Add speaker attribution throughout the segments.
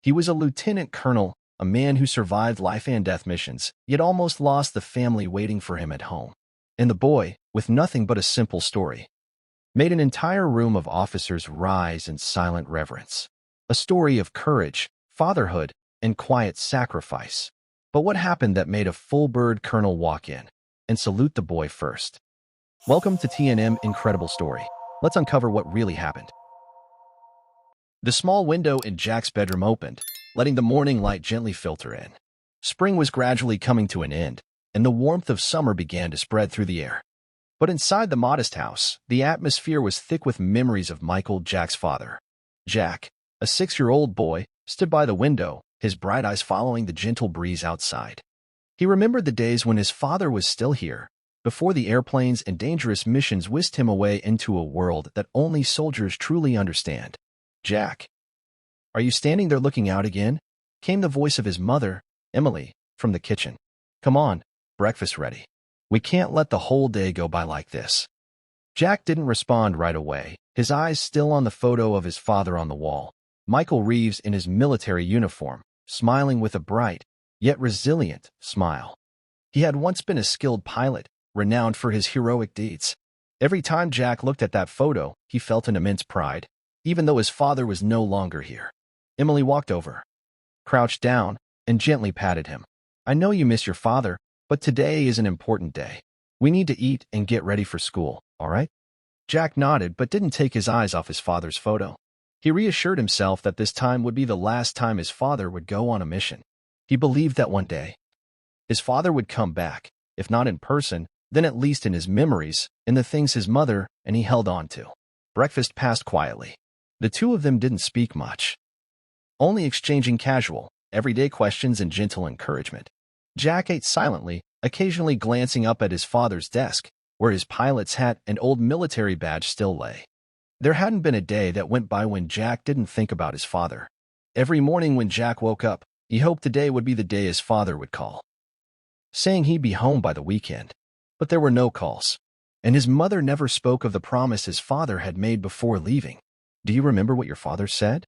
Speaker 1: He was a lieutenant colonel, a man who survived life and death missions, yet almost lost the family waiting for him at home. And the boy, with nothing but a simple story, made an entire room of officers rise in silent reverence. A story of courage, fatherhood, and quiet sacrifice. But what happened that made a full-bird colonel walk in and salute the boy first? Welcome to TNM Incredible Story. Let's uncover what really happened. The small window in Jack's bedroom opened, letting the morning light gently filter in. Spring was gradually coming to an end, and the warmth of summer began to spread through the air. But inside the modest house, the atmosphere was thick with memories of Michael, Jack's father. Jack, a 6-year-old boy, stood by the window, his bright eyes following the gentle breeze outside. He remembered the days when his father was still here, before the airplanes and dangerous missions whisked him away into a world that only soldiers truly understand. "Jack, are you standing there looking out again?" came the voice of his mother, Emily, from the kitchen. "Come on, breakfast ready. We can't let the whole day go by like this." Jack didn't respond right away, his eyes still on the photo of his father on the wall. Michael Reeves in his military uniform, smiling with a bright, yet resilient, smile. He had once been a skilled pilot, renowned for his heroic deeds. Every time Jack looked at that photo, he felt an immense pride, even though his father was no longer here. Emily walked over, crouched down, and gently patted him. "I know you miss your father, but today is an important day. We need to eat and get ready for school, all right?" Jack nodded but didn't take his eyes off his father's photo. He reassured himself that this time would be the last time his father would go on a mission. He believed that one day, his father would come back, if not in person, then at least in his memories, in the things his mother and he held on to. Breakfast passed quietly. The two of them didn't speak much, only exchanging casual, everyday questions and gentle encouragement. Jack ate silently, occasionally glancing up at his father's desk, where his pilot's hat and old military badge still lay. There hadn't been a day that went by when Jack didn't think about his father. Every morning when Jack woke up, he hoped today would be the day his father would call, saying he'd be home by the weekend. But there were no calls, and his mother never spoke of the promise his father had made before leaving. "Do you remember what your father said?"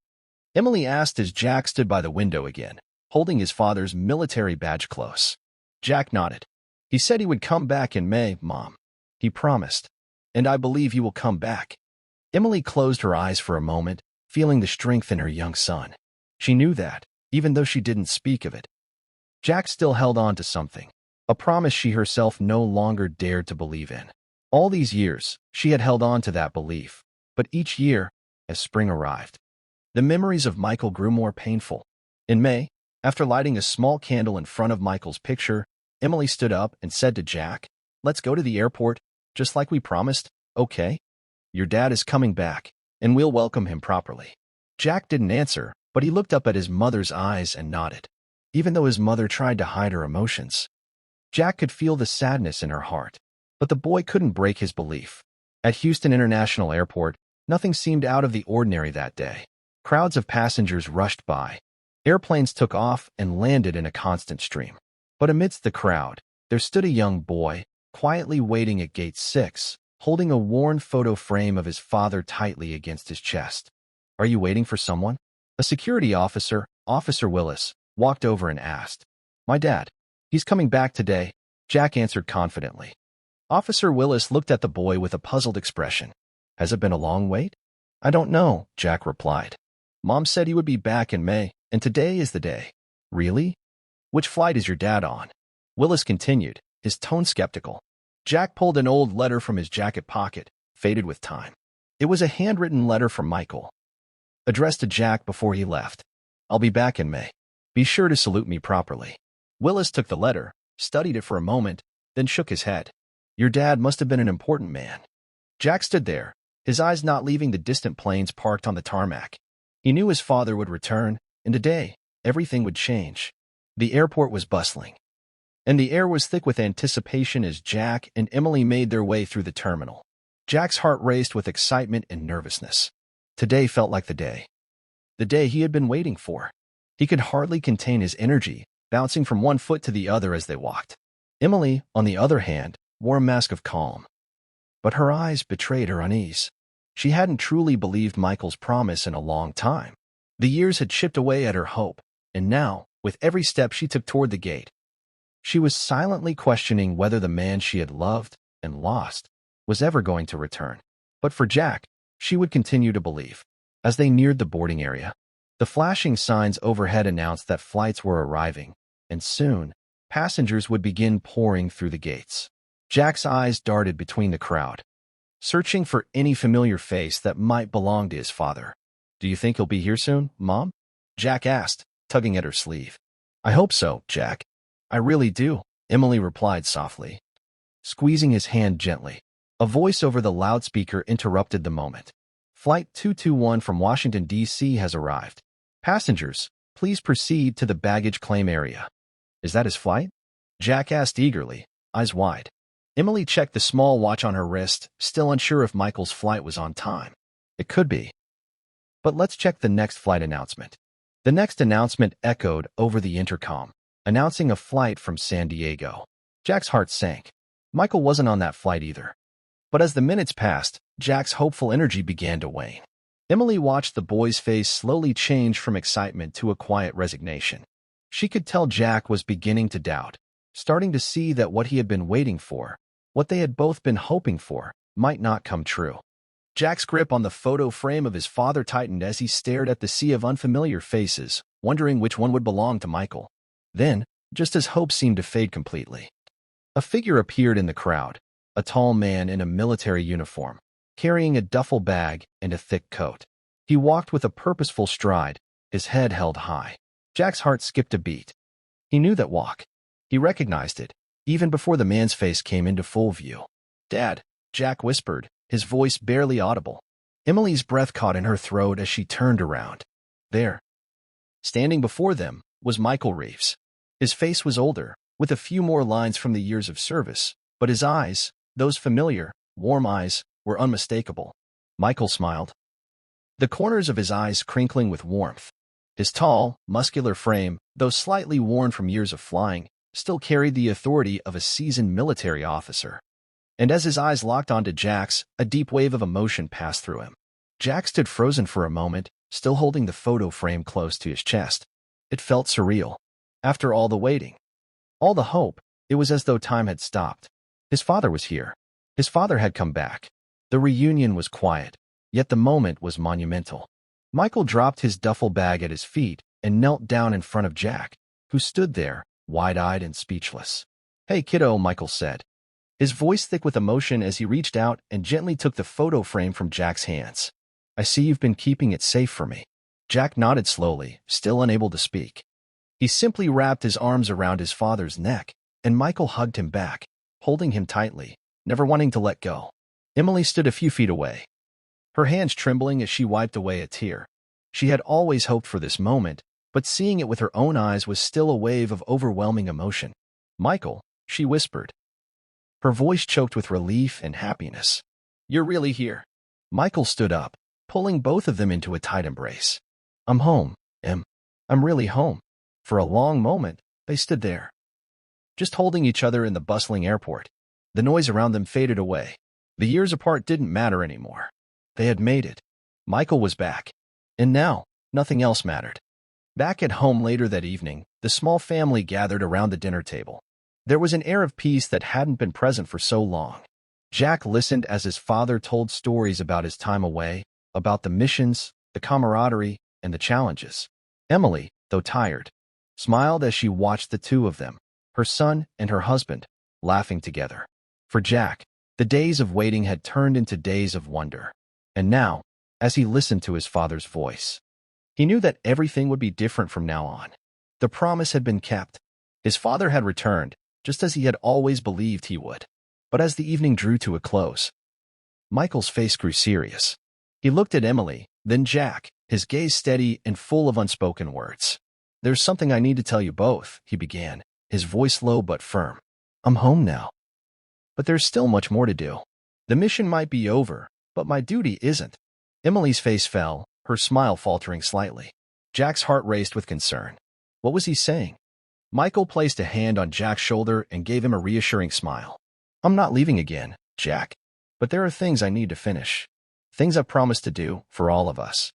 Speaker 1: Emily asked as Jack stood by the window again, holding his father's military badge close. Jack nodded. "He said he would come back in May, Mom. He promised. And I believe he will come back." Emily closed her eyes for a moment, feeling the strength in her young son. She knew that, even though she didn't speak of it, Jack still held on to something, a promise she herself no longer dared to believe in. All these years, she had held on to that belief, but each year, as spring arrived, the memories of Michael grew more painful. In May, after lighting a small candle in front of Michael's picture, Emily stood up and said to Jack, "Let's go to the airport, just like we promised, okay? Your dad is coming back, and we'll welcome him properly." Jack didn't answer, but he looked up at his mother's eyes and nodded. Even though his mother tried to hide her emotions, Jack could feel the sadness in her heart. But the boy couldn't break his belief. At Houston International Airport, nothing seemed out of the ordinary that day. Crowds of passengers rushed by. Airplanes took off and landed in a constant stream. But amidst the crowd, there stood a young boy, quietly waiting at Gate 6, holding a worn photo frame of his father tightly against his chest. "Are you waiting for someone?" A security officer, Officer Willis, walked over and asked. "My dad. He's coming back today," Jack answered confidently. Officer Willis looked at the boy with a puzzled expression. "Has it been a long wait?" "I don't know," Jack replied. "Mom said he would be back in May, and today is the day." "Really? Which flight is your dad on?" Willis continued, his tone skeptical. Jack pulled an old letter from his jacket pocket, faded with time. It was a handwritten letter from Michael, addressed to Jack before he left. "I'll be back in May. Be sure to salute me properly." Willis took the letter, studied it for a moment, then shook his head. "Your dad must have been an important man." Jack stood there, his eyes not leaving the distant planes parked on the tarmac. He knew his father would return, and today, everything would change. The airport was bustling, and the air was thick with anticipation as Jack and Emily made their way through the terminal. Jack's heart raced with excitement and nervousness. Today felt like the day he had been waiting for. He could hardly contain his energy, bouncing from one foot to the other as they walked. Emily, on the other hand, wore a mask of calm, but her eyes betrayed her unease. She hadn't truly believed Michael's promise in a long time. The years had chipped away at her hope, and now, with every step she took toward the gate, she was silently questioning whether the man she had loved and lost was ever going to return. But for Jack, she would continue to believe. As they neared the boarding area, the flashing signs overhead announced that flights were arriving, and soon, passengers would begin pouring through the gates. Jack's eyes darted between the crowd, searching for any familiar face that might belong to his father. "Do you think he'll be here soon, Mom?" Jack asked, tugging at her sleeve. "I hope so, Jack. I really do," Emily replied softly, squeezing his hand gently. A voice over the loudspeaker interrupted the moment. "Flight 221 from Washington, D.C. has arrived. Passengers, please proceed to the baggage claim area." "Is that his flight?" Jack asked eagerly, eyes wide. Emily checked the small watch on her wrist, still unsure if Michael's flight was on time. It could be. But let's check the next flight announcement. The next announcement echoed over the intercom, announcing a flight from San Diego. Jack's heart sank. Michael wasn't on that flight either. But as the minutes passed, Jack's hopeful energy began to wane. Emily watched the boy's face slowly change from excitement to a quiet resignation. She could tell Jack was beginning to doubt, starting to see that what he had been waiting for, what they had both been hoping for, might not come true. Jack's grip on the photo frame of his father tightened as he stared at the sea of unfamiliar faces, wondering which one would belong to Michael. Then, just as hope seemed to fade completely, a figure appeared in the crowd, a tall man in a military uniform, carrying a duffel bag and a thick coat. He walked with a purposeful stride, his head held high. Jack's heart skipped a beat. He knew that walk. He recognized it, even before the man's face came into full view. "Dad," Jack whispered, his voice barely audible. Emily's breath caught in her throat as she turned around. There, standing before them, was Michael Reeves. His face was older, with a few more lines from the years of service, but his eyes, those familiar, warm eyes, were unmistakable. Michael smiled, the corners of his eyes crinkling with warmth. His tall, muscular frame, though slightly worn from years of flying, still carried the authority of a seasoned military officer. And as his eyes locked onto Jack's, a deep wave of emotion passed through him. Jack stood frozen for a moment, still holding the photo frame close to his chest. It felt surreal. After all the waiting, all the hope, it was as though time had stopped. His father was here. His father had come back. The reunion was quiet, yet the moment was monumental. Michael dropped his duffel bag at his feet and knelt down in front of Jack, who stood there, wide-eyed and speechless. "Hey, kiddo," Michael said, his voice thick with emotion as he reached out and gently took the photo frame from Jack's hands. "I see you've been keeping it safe for me." Jack nodded slowly, still unable to speak. He simply wrapped his arms around his father's neck, and Michael hugged him back, holding him tightly, never wanting to let go. Emily stood a few feet away, her hands trembling as she wiped away a tear. She had always hoped for this moment, but seeing it with her own eyes was still a wave of overwhelming emotion. "Michael," she whispered, her voice choked with relief and happiness. "You're really here." Michael stood up, pulling both of them into a tight embrace. "I'm home, Em. I'm really home." For a long moment, they stood there, just holding each other in the bustling airport. The noise around them faded away. The years apart didn't matter anymore. They had made it. Michael was back. And now, nothing else mattered. Back at home later that evening, the small family gathered around the dinner table. There was an air of peace that hadn't been present for so long. Jack listened as his father told stories about his time away, about the missions, the camaraderie, and the challenges. Emily, though tired, smiled as she watched the two of them, her son and her husband, laughing together. For Jack, the days of waiting had turned into days of wonder. And now, as he listened to his father's voice, he knew that everything would be different from now on. The promise had been kept. His father had returned, just as he had always believed he would. But as the evening drew to a close, Michael's face grew serious. He looked at Emily, then Jack, his gaze steady and full of unspoken words. "There's something I need to tell you both," he began, his voice low but firm. "I'm home now. But there's still much more to do. The mission might be over, but my duty isn't." Emily's face fell, her smile faltering slightly. Jack's heart raced with concern. What was he saying? Michael placed a hand on Jack's shoulder and gave him a reassuring smile. "I'm not leaving again, Jack. But there are things I need to finish. Things I've promised to do for all of us.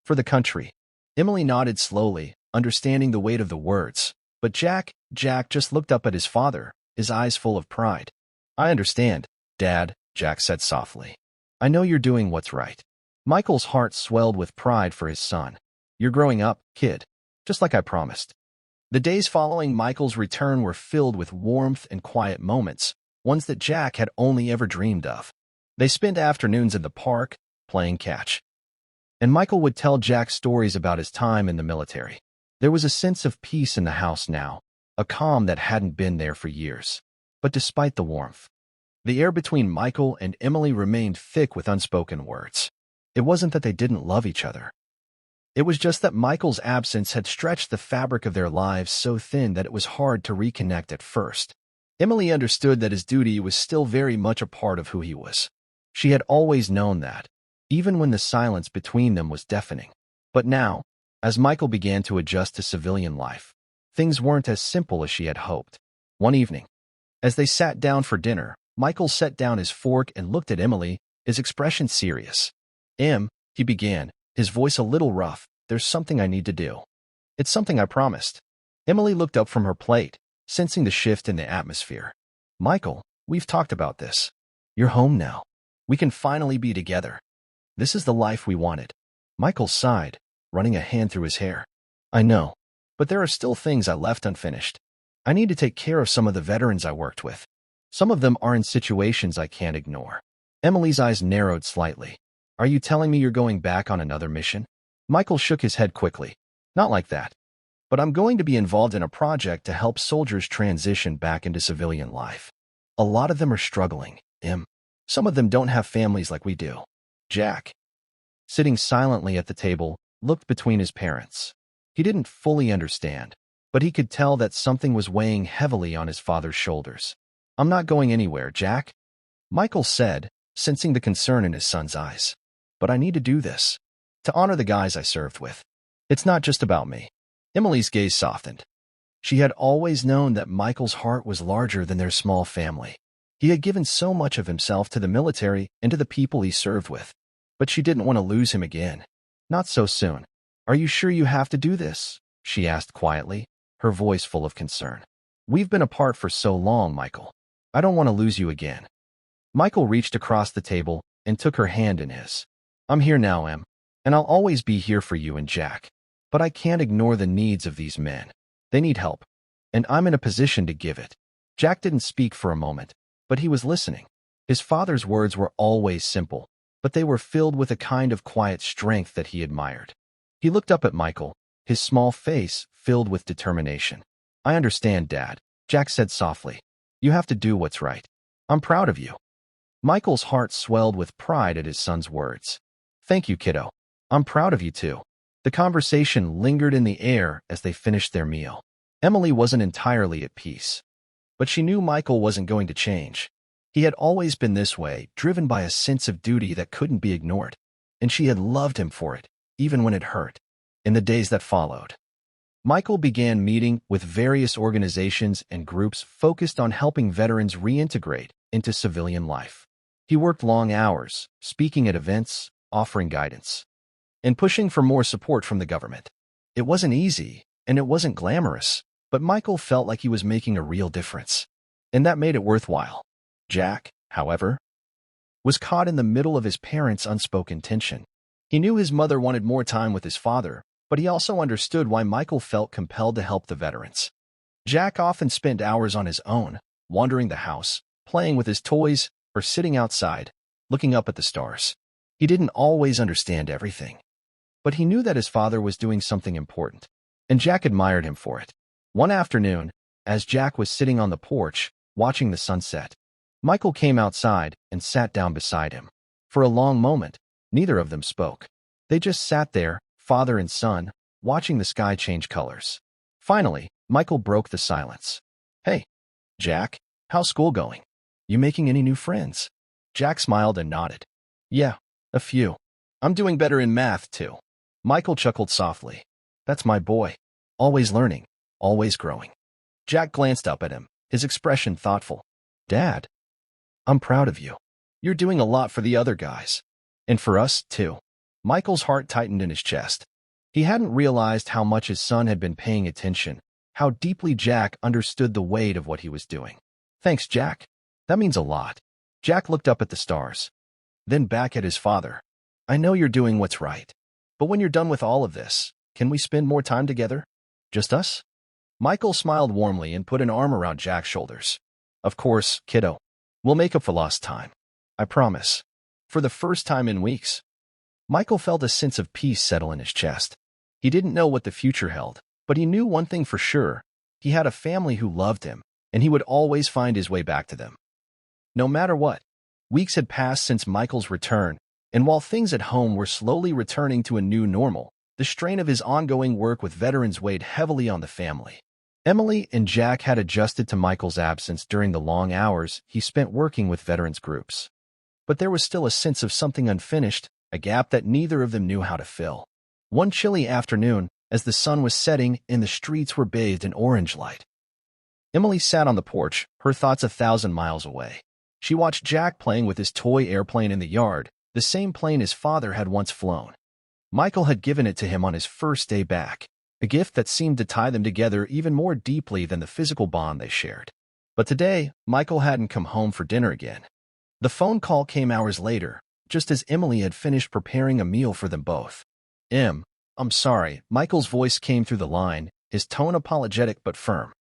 Speaker 1: For the country." Emily nodded slowly, understanding the weight of the words. But Jack just looked up at his father, his eyes full of pride. I understand, Dad, Jack said softly. I know you're doing what's right. Michael's heart swelled with pride for his son. You're growing up, kid, just like I promised. The days following Michael's return were filled with warmth and quiet moments, ones that Jack had only ever dreamed of. They spent afternoons in the park, playing catch. And Michael would tell Jack stories about his time in the military. There was a sense of peace in the house now, a calm that hadn't been there for years. But despite the warmth, the air between Michael and Emily remained thick with unspoken words. It wasn't that they didn't love each other. It was just that Michael's absence had stretched the fabric of their lives so thin that it was hard to reconnect at first. Emily understood that his duty was still very much a part of who he was. She had always known that, even when the silence between them was deafening. But now, as Michael began to adjust to civilian life, things weren't as simple as she had hoped. One evening, as they sat down for dinner, Michael set down his fork and looked at Emily, his expression serious. He began, his voice a little rough, there's something I need to do. It's something I promised. Emily looked up from her plate, sensing the shift in the atmosphere. Michael, we've talked about this. You're home now. We can finally be together. This is the life we wanted. Michael sighed, running a hand through his hair. I know, but there are still things I left unfinished. I need to take care of some of the veterans I worked with. Some of them are in situations I can't ignore. Emily's eyes narrowed slightly. Are you telling me you're going back on another mission? Michael shook his head quickly. Not like that. But I'm going to be involved in a project to help soldiers transition back into civilian life. A lot of them are struggling, Em. Some of them don't have families like we do. Jack, sitting silently at the table, looked between his parents. He didn't fully understand, but he could tell that something was weighing heavily on his father's shoulders. I'm not going anywhere, Jack, Michael said, sensing the concern in his son's eyes. But I need to do this, to honor the guys I served with. It's not just about me. Emily's gaze softened. She had always known that Michael's heart was larger than their small family. He had given so much of himself to the military and to the people he served with. But she didn't want to lose him again. Not so soon. Are you sure you have to do this? She asked quietly, her voice full of concern. We've been apart for so long, Michael. I don't want to lose you again. Michael reached across the table and took her hand in his. I'm here now, Em, and I'll always be here for you and Jack. But I can't ignore the needs of these men. They need help, and I'm in a position to give it. Jack didn't speak for a moment, but he was listening. His father's words were always simple, but they were filled with a kind of quiet strength that he admired. He looked up at Michael, his small face filled with determination. I understand, Dad, Jack said softly. You have to do what's right. I'm proud of you. Michael's heart swelled with pride at his son's words. Thank you, kiddo. I'm proud of you too. The conversation lingered in the air as they finished their meal. Emily wasn't entirely at peace, but she knew Michael wasn't going to change. He had always been this way, driven by a sense of duty that couldn't be ignored, and she had loved him for it, even when it hurt. In the days that followed, Michael began meeting with various organizations and groups focused on helping veterans reintegrate into civilian life. He worked long hours, speaking at events, offering guidance, and pushing for more support from the government. It wasn't easy, and it wasn't glamorous, but Michael felt like he was making a real difference, and that made it worthwhile. Jack, however, was caught in the middle of his parents' unspoken tension. He knew his mother wanted more time with his father, but he also understood why Michael felt compelled to help the veterans. Jack often spent hours on his own, wandering the house, playing with his toys, or sitting outside, looking up at the stars. He didn't always understand everything, but he knew that his father was doing something important, and Jack admired him for it. One afternoon, as Jack was sitting on the porch, watching the sunset, Michael came outside and sat down beside him. For a long moment, neither of them spoke. They just sat there, father and son, watching the sky change colors. Finally, Michael broke the silence. Hey, Jack, how's school going? You making any new friends? Jack smiled and nodded. Yeah, a few. I'm doing better in math, too. Michael chuckled softly. That's my boy. Always learning, always growing. Jack glanced up at him, his expression thoughtful. Dad, I'm proud of you. You're doing a lot for the other guys. And for us, too. Michael's heart tightened in his chest. He hadn't realized how much his son had been paying attention, how deeply Jack understood the weight of what he was doing. Thanks, Jack. That means a lot. Jack looked up at the stars, then back at his father. I know you're doing what's right. But when you're done with all of this, can we spend more time together? Just us? Michael smiled warmly and put an arm around Jack's shoulders. Of course, kiddo. We'll make up for lost time. I promise. For the first time in weeks. Michael felt a sense of peace settle in his chest. He didn't know what the future held, but he knew one thing for sure. He had a family who loved him, and he would always find his way back to them. No matter what. Weeks had passed since Michael's return, and while things at home were slowly returning to a new normal, the strain of his ongoing work with veterans weighed heavily on the family. Emily and Jack had adjusted to Michael's absence during the long hours he spent working with veterans groups. But there was still a sense of something unfinished, a gap that neither of them knew how to fill. One chilly afternoon, as the sun was setting and the streets were bathed in orange light, Emily sat on the porch, her thoughts 1,000 miles away. She watched Jack playing with his toy airplane in the yard, the same plane his father had once flown. Michael had given it to him on his first day back, a gift that seemed to tie them together even more deeply than the physical bond they shared. But today, Michael hadn't come home for dinner again. The phone call came hours later, just as Emily had finished preparing a meal for them both. I'm sorry, Michael's voice came through the line, his tone apologetic but firm.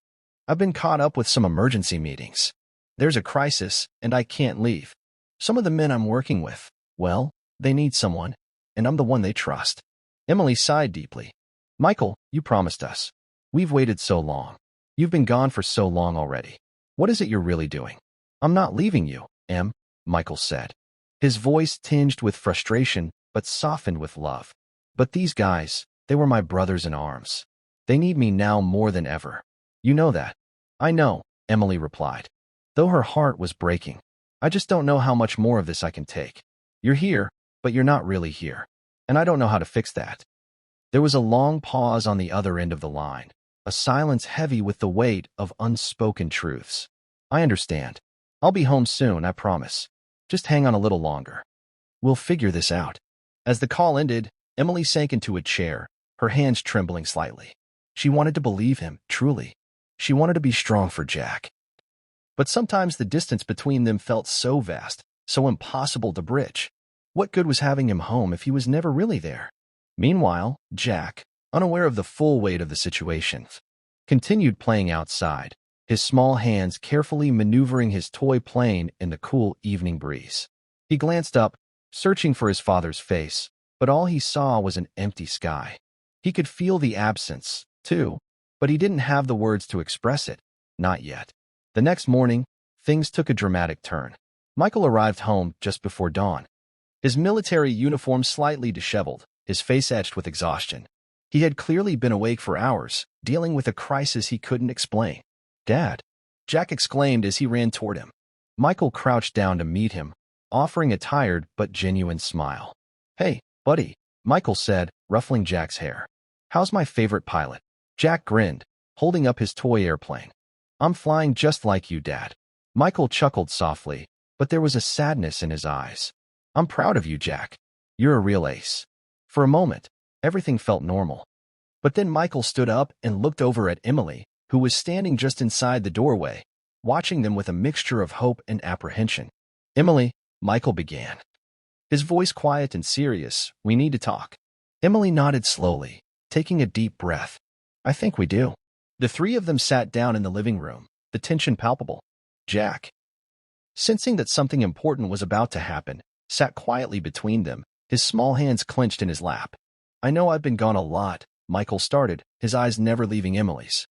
Speaker 1: I've been caught up with some emergency meetings. There's a crisis, and I can't leave. Some of the men I'm working with, well, they need someone, and I'm the one they trust. Emily sighed deeply. Michael, you promised us. We've waited so long. You've been gone for so long already. What is it you're really doing? I'm not leaving you, Michael said. His voice tinged with frustration, but softened with love. But these guys, they were my brothers in arms. They need me now more than ever. You know that. I know, Emily replied. Though her heart was breaking. I just don't know how much more of this I can take. You're here, but you're not really here. And I don't know how to fix that. There was a long pause on the other end of the line, a silence heavy with the weight of unspoken truths. I understand. I'll be home soon, I promise. Just hang on a little longer. We'll figure this out. As the call ended, Emily sank into a chair, her hands trembling slightly. She wanted to believe him, truly. She wanted to be strong for Jack. But sometimes the distance between them felt so vast, so impossible to bridge. What good was having him home if he was never really there? Meanwhile, Jack, unaware of the full weight of the situation, continued playing outside, his small hands carefully maneuvering his toy plane in the cool evening breeze. He glanced up, searching for his father's face, but all he saw was an empty sky. He could feel the absence, too, but he didn't have the words to express it, not yet. The next morning, things took a dramatic turn. Michael arrived home just before dawn. His military uniform slightly disheveled, his face etched with exhaustion. He had clearly been awake for hours, dealing with a crisis he couldn't explain. Dad, Jack exclaimed as he ran toward him. Michael crouched down to meet him, offering a tired but genuine smile. Hey, buddy, Michael said, ruffling Jack's hair. How's my favorite pilot? Jack grinned, holding up his toy airplane. I'm flying just like you, Dad. Michael chuckled softly, but there was a sadness in his eyes. I'm proud of you, Jack. You're a real ace. For a moment, everything felt normal. But then Michael stood up and looked over at Emily, who was standing just inside the doorway, watching them with a mixture of hope and apprehension. Emily, Michael began. His voice quiet and serious, we need to talk. Emily nodded slowly, taking a deep breath. I think we do. The three of them sat down in the living room, the tension palpable. Jack, sensing that something important was about to happen, sat quietly between them, his small hands clenched in his lap. I know I've been gone a lot, Michael started, his eyes never leaving Emily's.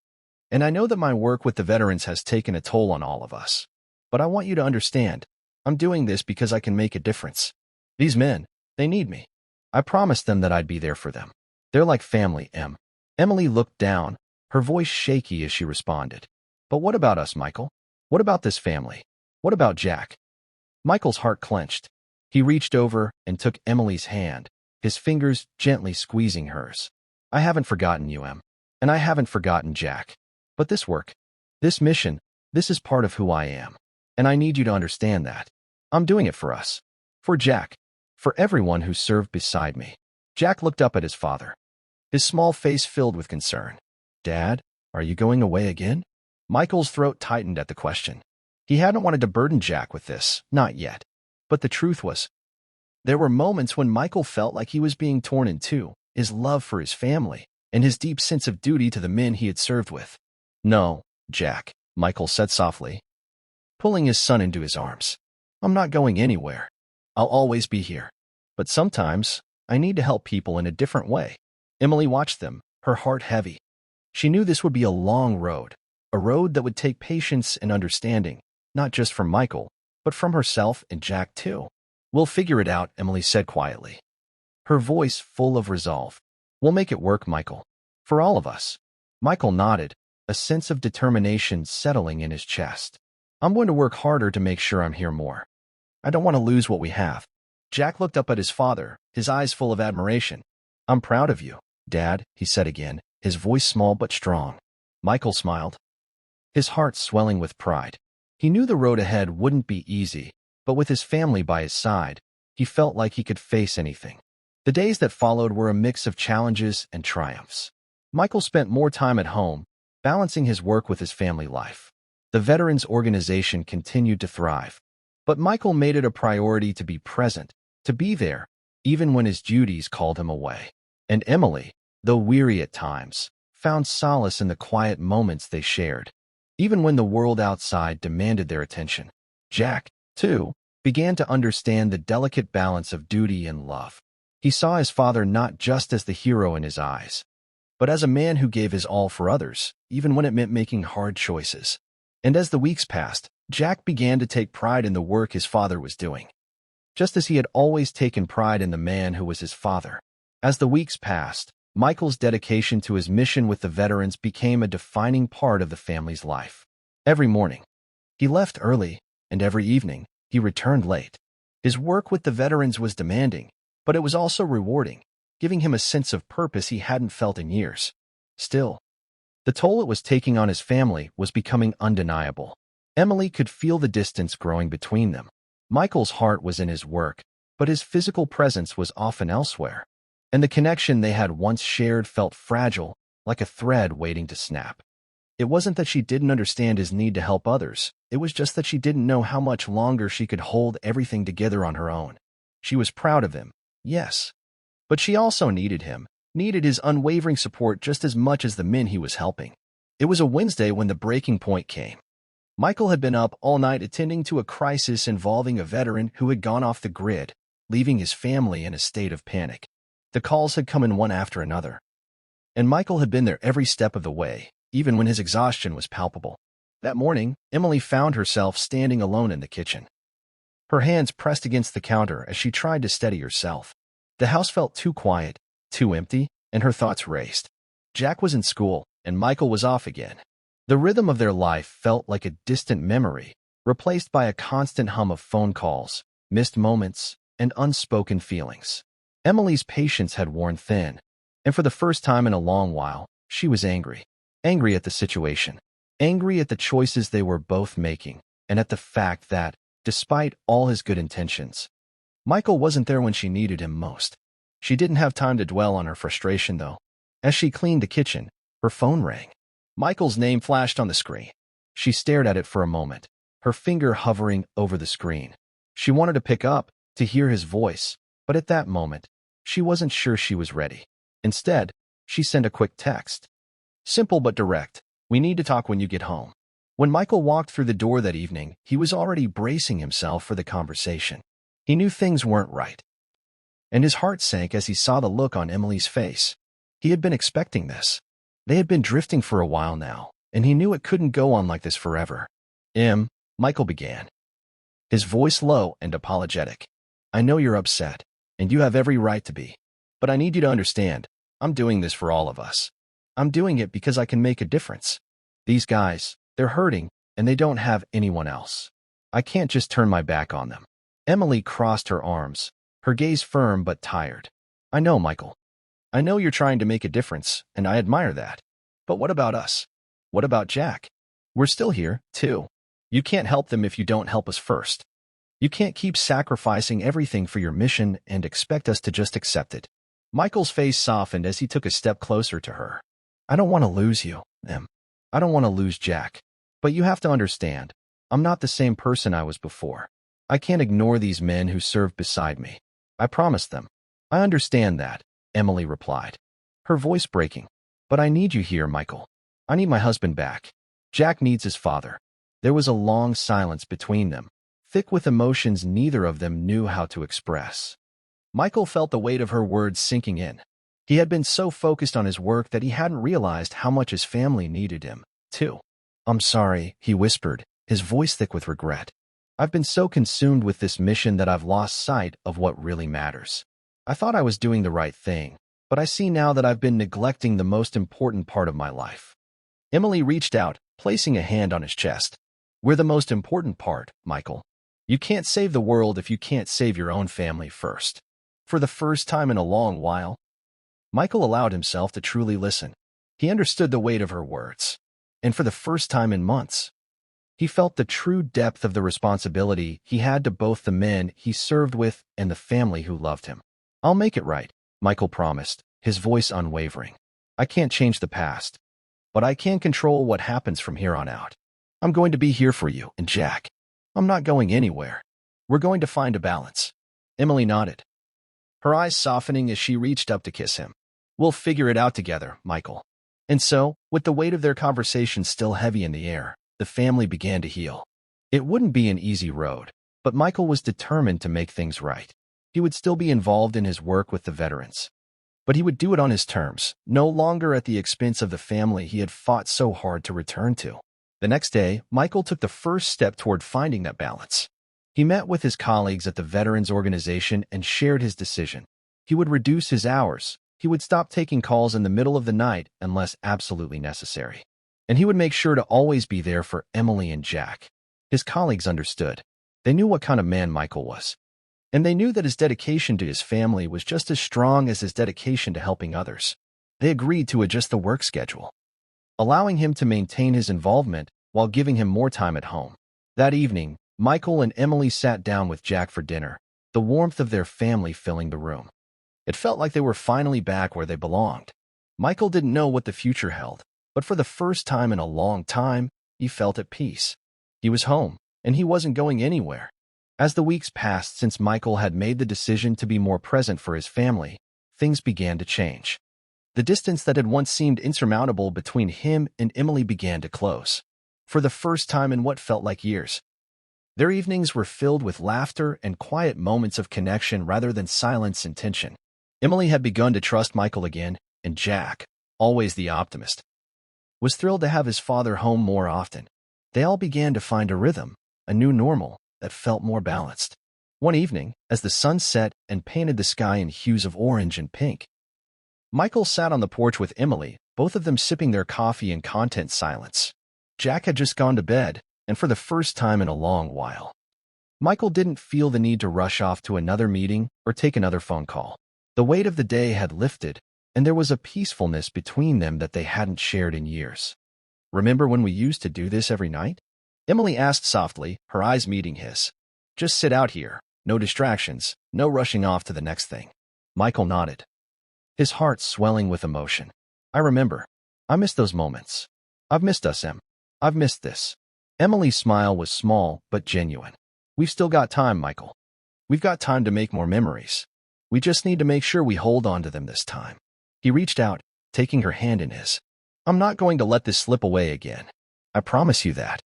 Speaker 1: And I know that my work with the veterans has taken a toll on all of us. But I want you to understand, I'm doing this because I can make a difference. These men, they need me. I promised them that I'd be there for them. They're like family, Em. Emily looked down, her voice shaky as she responded. But what about us, Michael? What about this family? What about Jack? Michael's heart clenched. He reached over and took Emily's hand, his fingers gently squeezing hers. I haven't forgotten you, Em. And I haven't forgotten Jack. But this work, this mission, this is part of who I am. And I need you to understand that. I'm doing it for us. For Jack. For everyone who served beside me. Jack looked up at his father. his small face filled with concern. "Dad, are you going away again?" Michael's throat tightened at the question. He hadn't wanted to burden Jack with this, not yet. But the truth was, there were moments when Michael felt like he was being torn in two, his love for his family, and his deep sense of duty to the men he had served with. "No, Jack," Michael said softly, pulling his son into his arms. "I'm not going anywhere. I'll always be here. But sometimes, I need to help people in a different way." Emily watched them, her heart heavy. She knew this would be a long road, a road that would take patience and understanding, not just from Michael, but from herself and Jack too. "We'll figure it out," Emily said quietly, her voice full of resolve. "We'll make it work, Michael. For all of us." Michael nodded, a sense of determination settling in his chest. "I'm going to work harder to make sure I'm here more. I don't want to lose what we have." Jack looked up at his father, his eyes full of admiration. "I'm proud of you, Dad," he said again, his voice small but strong. Michael smiled, his heart swelling with pride. He knew the road ahead wouldn't be easy, but with his family by his side, he felt like he could face anything. The days that followed were a mix of challenges and triumphs. Michael spent more time at home, balancing his work with his family life. The Veterans Organization continued to thrive, but Michael made it a priority to be present, to be there, even when his duties called him away. And Emily, though weary at times, found solace in the quiet moments they shared, even when the world outside demanded their attention. Jack, too, began to understand the delicate balance of duty and love. He saw his father not just as the hero in his eyes, but as a man who gave his all for others, even when it meant making hard choices. And as the weeks passed, Jack began to take pride in the work his father was doing, just as he had always taken pride in the man who was his father. As the weeks passed, Michael's dedication to his mission with the veterans became a defining part of the family's life. Every morning, he left early, and every evening, he returned late. His work with the veterans was demanding, but it was also rewarding, giving him a sense of purpose he hadn't felt in years. Still, the toll it was taking on his family was becoming undeniable. Emily could feel the distance growing between them. Michael's heart was in his work, but his physical presence was often elsewhere, and the connection they had once shared felt fragile, like a thread waiting to snap. It wasn't that she didn't understand his need to help others, it was just that she didn't know how much longer she could hold everything together on her own. She was proud of him, yes, but she also needed him, needed his unwavering support just as much as the men he was helping. It was a Wednesday when the breaking point came. Michael had been up all night attending to a crisis involving a veteran who had gone off the grid, leaving his family in a state of panic. The calls had come in one after another, and Michael had been there every step of the way, even when his exhaustion was palpable. That morning, Emily found herself standing alone in the kitchen, her hands pressed against the counter as she tried to steady herself. The house felt too quiet, too empty, and her thoughts raced. Jack was in school, and Michael was off again. The rhythm of their life felt like a distant memory, replaced by a constant hum of phone calls, missed moments, and unspoken feelings. Emily's patience had worn thin, and for the first time in a long while, she was angry. Angry at the situation, angry at the choices they were both making, and at the fact that, despite all his good intentions, Michael wasn't there when she needed him most. She didn't have time to dwell on her frustration, though. As she cleaned the kitchen, her phone rang. Michael's name flashed on the screen. She stared at it for a moment, her finger hovering over the screen. She wanted to pick up, to hear his voice, but at that moment, she wasn't sure she was ready. Instead, she sent a quick text. Simple but direct. "We need to talk when you get home." When Michael walked through the door that evening, he was already bracing himself for the conversation. He knew things weren't right, and his heart sank as he saw the look on Emily's face. He had been expecting this. They had been drifting for a while now, and he knew it couldn't go on like this forever. Michael began, his voice low and apologetic. "I know you're upset, and you have every right to be, but I need you to understand, I'm doing this for all of us. I'm doing it because I can make a difference. These guys, they're hurting, and they don't have anyone else. I can't just turn my back on them." Emily crossed her arms, her gaze firm but tired. "I know, Michael. I know you're trying to make a difference, and I admire that. But what about us? What about Jack? We're still here, too. You can't help them if you don't help us first. You can't keep sacrificing everything for your mission and expect us to just accept it." Michael's face softened as he took a step closer to her. I don't want to lose you, Em. I don't want to lose Jack. But you have to understand, I'm not the same person I was before. I can't ignore these men who served beside me. I promised them. I understand that, Emily replied, her voice breaking. But I need you here, Michael. I need my husband back. Jack needs his father. There was a long silence between them, thick with emotions neither of them knew how to express. Michael felt the weight of her words sinking in. He had been so focused on his work that he hadn't realized how much his family needed him, too. I'm sorry, he whispered, his voice thick with regret. I've been so consumed with this mission that I've lost sight of what really matters. I thought I was doing the right thing, but I see now that I've been neglecting the most important part of my life. Emily reached out, placing a hand on his chest. We're the most important part, Michael. You can't save the world if you can't save your own family first. For the first time in a long while, Michael allowed himself to truly listen. He understood the weight of her words. And for the first time in months, he felt the true depth of the responsibility he had to both the men he served with and the family who loved him. I'll make it right, Michael promised, his voice unwavering. I can't change the past, but I can control what happens from here on out. I'm going to be here for you and Jack. I'm not going anywhere. We're going to find a balance. Emily nodded, her eyes softening as she reached up to kiss him. We'll figure it out together, Michael. And so, with the weight of their conversation still heavy in the air, the family began to heal. It wouldn't be an easy road, but Michael was determined to make things right. He would still be involved in his work with the veterans, but he would do it on his terms, no longer at the expense of the family he had fought so hard to return to. The next day, Michael took the first step toward finding that balance. He met with his colleagues at the Veterans Organization and shared his decision. He would reduce his hours. He would stop taking calls in the middle of the night unless absolutely necessary. And he would make sure to always be there for Emily and Jack. His colleagues understood. They knew what kind of man Michael was. And they knew that his dedication to his family was just as strong as his dedication to helping others. They agreed to adjust the work schedule, allowing him to maintain his involvement while giving him more time at home. That evening, Michael and Emily sat down with Jack for dinner, the warmth of their family filling the room. It felt like they were finally back where they belonged. Michael didn't know what the future held, but for the first time in a long time, he felt at peace. He was home, and he wasn't going anywhere. As the weeks passed since Michael had made the decision to be more present for his family, things began to change. The distance that had once seemed insurmountable between him and Emily began to close. For the first time in what felt like years, their evenings were filled with laughter and quiet moments of connection rather than silence and tension. Emily had begun to trust Michael again, and Jack, always the optimist, was thrilled to have his father home more often. They all began to find a rhythm, a new normal that felt more balanced. One evening, as the sun set and painted the sky in hues of orange and pink, Michael sat on the porch with Emily, both of them sipping their coffee in content silence. Jack had just gone to bed, and for the first time in a long while, Michael didn't feel the need to rush off to another meeting or take another phone call. The weight of the day had lifted, and there was a peacefulness between them that they hadn't shared in years. Remember when we used to do this every night? Emily asked softly, her eyes meeting his. Just sit out here, no distractions, no rushing off to the next thing. Michael nodded, his heart swelling with emotion. I remember. I miss those moments. I've missed us, Em. I've missed this. Emily's smile was small but genuine. We've still got time, Michael. We've got time to make more memories. We just need to make sure we hold on to them this time. He reached out, taking her hand in his. I'm not going to let this slip away again. I promise you that.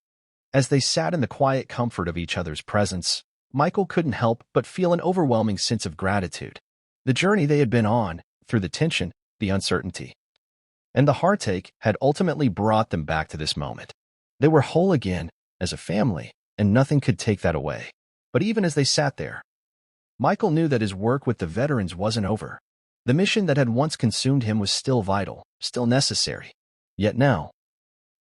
Speaker 1: As they sat in the quiet comfort of each other's presence, Michael couldn't help but feel an overwhelming sense of gratitude. The journey they had been on, through the tension, the uncertainty, and the heartache had ultimately brought them back to this moment. They were whole again, as a family, and nothing could take that away. But even as they sat there, Michael knew that his work with the veterans wasn't over. The mission that had once consumed him was still vital, still necessary. Yet now,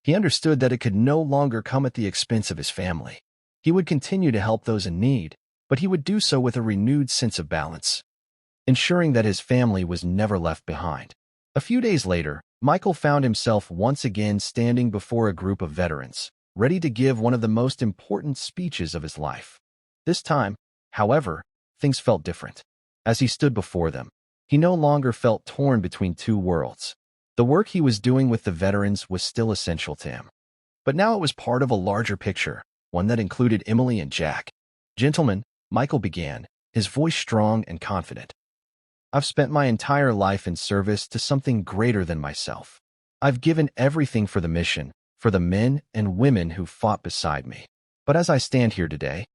Speaker 1: he understood that it could no longer come at the expense of his family. He would continue to help those in need, but he would do so with a renewed sense of balance, ensuring that his family was never left behind. A few days later, Michael found himself once again standing before a group of veterans, ready to give one of the most important speeches of his life. This time, however, things felt different. As he stood before them, He no longer felt torn between two worlds. The work he was doing with the veterans was still essential to him. But now it was part of a larger picture, one that included Emily and Jack. "Gentlemen," Michael began, his voice strong and confident. "I've spent my entire life in service to something greater than myself. I've given everything for the mission, for the men and women who fought beside me. But as I stand here today,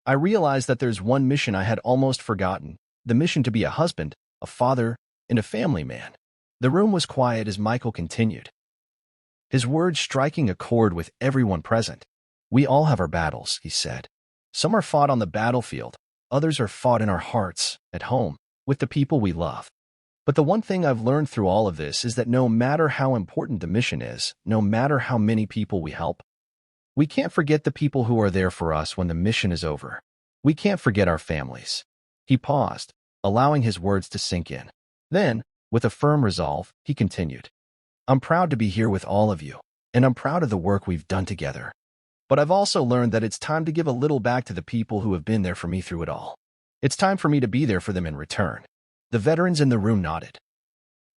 Speaker 1: I realize that there's one mission I had almost forgotten, the mission to be a husband, a father, and a family man." The room was quiet as Michael continued, his words striking a chord with everyone present. "We all have our battles," he said. "Some are fought on the battlefield, others are fought in our hearts, at home, with the people we love. But the one thing I've learned through all of this is that no matter how important the mission is, no matter how many people we help, we can't forget the people who are there for us when the mission is over. We can't forget our families." He paused, allowing his words to sink in. Then, with a firm resolve, he continued, "I'm proud to be here with all of you, and I'm proud of the work we've done together. But I've also learned that it's time to give a little back to the people who have been there for me through it all. It's time for me to be there for them in return." The veterans in the room nodded,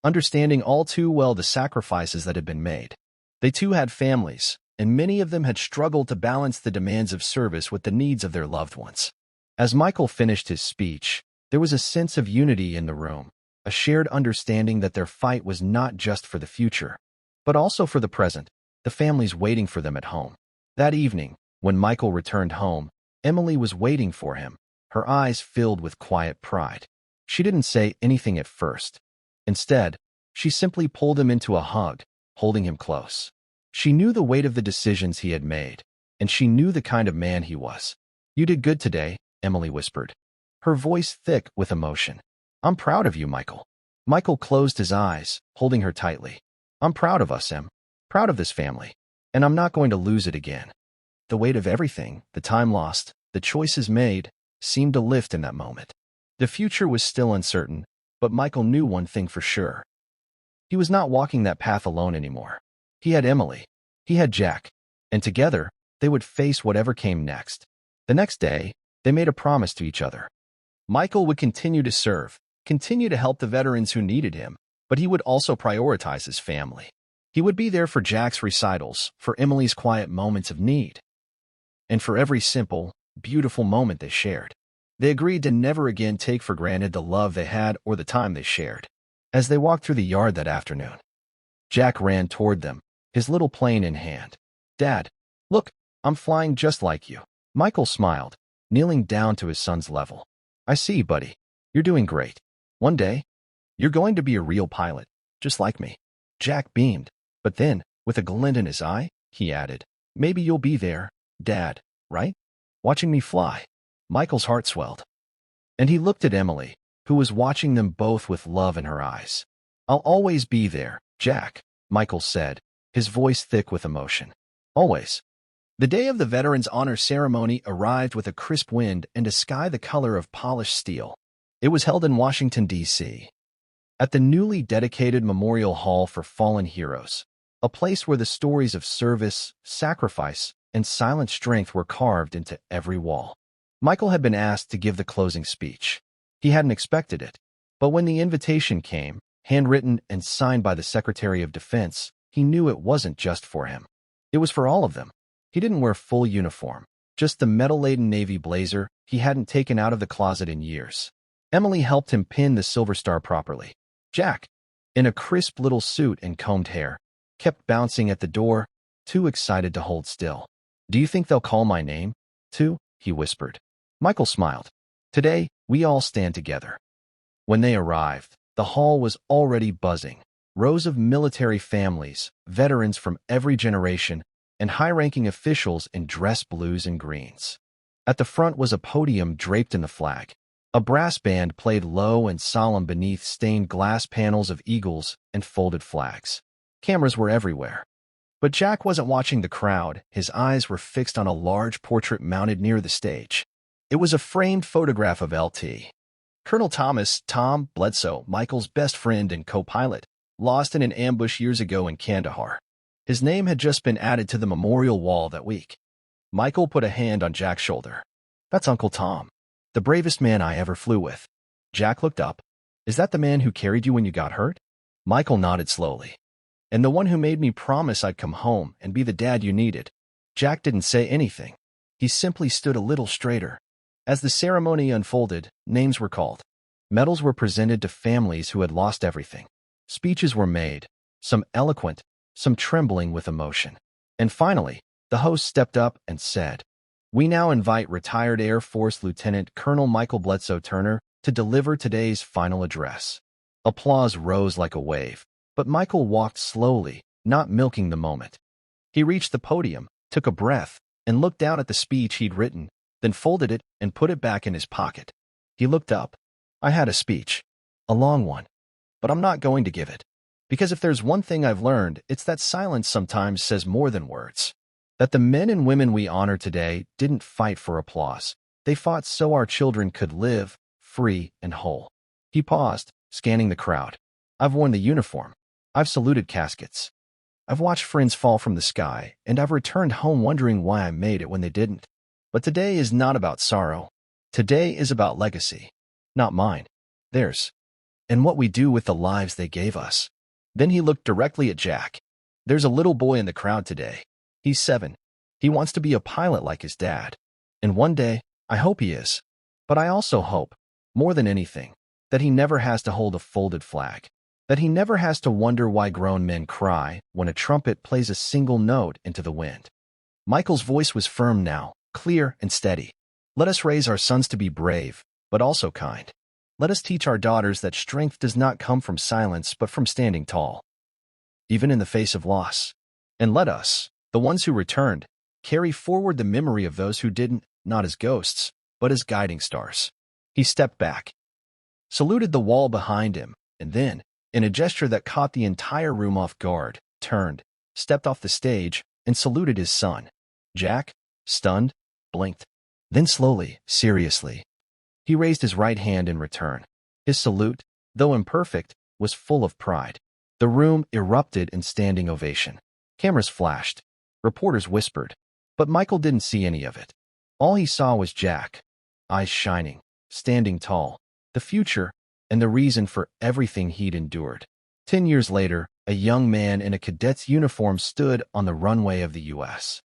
Speaker 1: understanding all too well the sacrifices that had been made. They too had families, and many of them had struggled to balance the demands of service with the needs of their loved ones. As Michael finished his speech, there was a sense of unity in the room, a shared understanding that their fight was not just for the future, but also for the present, the families waiting for them at home. That evening, when Michael returned home, Emily was waiting for him, her eyes filled with quiet pride. She didn't say anything at first. Instead, she simply pulled him into a hug, holding him close. She knew the weight of the decisions he had made, and she knew the kind of man he was. "You did good today," Emily whispered, her voice thick with emotion. "I'm proud of you, Michael." Michael closed his eyes, holding her tightly. "I'm proud of us, Em. Proud of this family. And I'm not going to lose it again." The weight of everything, the time lost, the choices made, seemed to lift in that moment. The future was still uncertain, but Michael knew one thing for sure. He was not walking that path alone anymore. He had Emily. He had Jack. And together, they would face whatever came next. The next day, they made a promise to each other. Michael would continue to serve, continue to help the veterans who needed him, but he would also prioritize his family. He would be there for Jack's recitals, for Emily's quiet moments of need, and for every simple, beautiful moment they shared. They agreed to never again take for granted the love they had or the time they shared. As they walked through the yard that afternoon, Jack ran toward them, his little plane in hand. "Dad, look, I'm flying just like you." Michael smiled, kneeling down to his son's level. "I see, buddy. You're doing great. One day, you're going to be a real pilot, just like me." Jack beamed, but then, with a glint in his eye, he added, "Maybe you'll be there, Dad, right? Watching me fly." Michael's heart swelled, and he looked at Emily, who was watching them both with love in her eyes. "I'll always be there, Jack," Michael said, his voice thick with emotion. "Always." The day of the Veterans Honor Ceremony arrived with a crisp wind and a sky the color of polished steel. It was held in Washington, D.C., at the newly dedicated Memorial Hall for Fallen Heroes, a place where the stories of service, sacrifice, and silent strength were carved into every wall. Michael had been asked to give the closing speech. He hadn't expected it, but when the invitation came, handwritten and signed by the Secretary of Defense, he knew it wasn't just for him. It was for all of them. He didn't wear full uniform, just the metal-laden navy blazer he hadn't taken out of the closet in years. Emily helped him pin the silver star properly. Jack, in a crisp little suit and combed hair, kept bouncing at the door, too excited to hold still. "Do you think they'll call my name, too?" he whispered. Michael smiled. "Today, we all stand together." When they arrived, the hall was already buzzing. Rows of military families, veterans from every generation, and high-ranking officials in dress blues and greens. At the front was a podium draped in the flag. A brass band played low and solemn beneath stained glass panels of eagles and folded flags. Cameras were everywhere. But Jack wasn't watching the crowd. His eyes were fixed on a large portrait mounted near the stage. It was a framed photograph of Lt. Colonel Tom Bledsoe, Michael's best friend and co-pilot, lost in an ambush years ago in Kandahar. His name had just been added to the memorial wall that week. Michael put a hand on Jack's shoulder. "That's Uncle Tom, the bravest man I ever flew with." Jack looked up, Is that the man who carried you when you got hurt? Michael nodded slowly. And the one who made me promise I'd come home and be the dad you needed. Jack didn't say anything. He simply stood a little straighter. As the ceremony unfolded, names were called. Medals were presented to families who had lost everything. Speeches were made, some eloquent, some trembling with emotion. And finally, the host stepped up and said, "We now invite retired Air Force Lieutenant Colonel Michael Bledsoe Turner to deliver today's final address." Applause rose like a wave, but Michael walked slowly, not milking the moment. He reached the podium, took a breath, and looked down at the speech he'd written, then folded it and put it back in his pocket. He looked up. "I had a speech. A long one. But I'm not going to give it. Because if there's one thing I've learned, it's that silence sometimes says more than words. That the men and women we honor today didn't fight for applause. They fought so our children could live, free and whole." He paused, scanning the crowd. "I've worn the uniform. I've saluted caskets. I've watched friends fall from the sky, and I've returned home wondering why I made it when they didn't. But today is not about sorrow. Today is about legacy. Not mine. Theirs. And what we do with the lives they gave us." Then he looked directly at Jack. "There's a little boy in the crowd today. He's 7. He wants to be a pilot like his dad. And one day, I hope he is. But I also hope, more than anything, that he never has to hold a folded flag. That he never has to wonder why grown men cry when a trumpet plays a single note into the wind." Michael's voice was firm now, clear and steady. "Let us raise our sons to be brave, but also kind. Let us teach our daughters that strength does not come from silence but from standing tall, even in the face of loss. And let us, the ones who returned, carry forward the memory of those who didn't, not as ghosts, but as guiding stars." He stepped back, saluted the wall behind him, and then, in a gesture that caught the entire room off guard, turned, stepped off the stage, and saluted his son. Jack, stunned, blinked. Then slowly, seriously, he raised his right hand in return. His salute, though imperfect, was full of pride. The room erupted in standing ovation. Cameras flashed. Reporters whispered. But Michael didn't see any of it. All he saw was Jack, eyes shining, standing tall, the future, and the reason for everything he'd endured. 10 years later, a young man in a cadet's uniform stood on the runway of the U.S.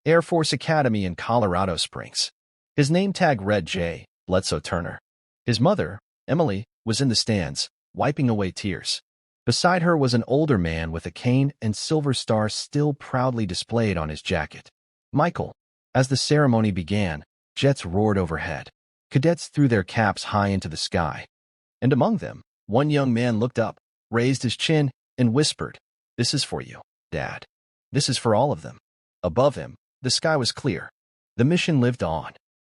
Speaker 1: Air Force Academy in Colorado Springs. His name tag read J. Bledsoe Turner. His mother, Emily, was in the stands, wiping away tears. Beside her was an older man with a cane and silver star still proudly displayed on his jacket. Michael. As the ceremony began, jets roared overhead. Cadets threw their caps high into the sky. And among them, one young man looked up, raised his chin, and whispered, "This is for you, Dad. This is for all of them." Above him, the sky was clear. The mission lived on.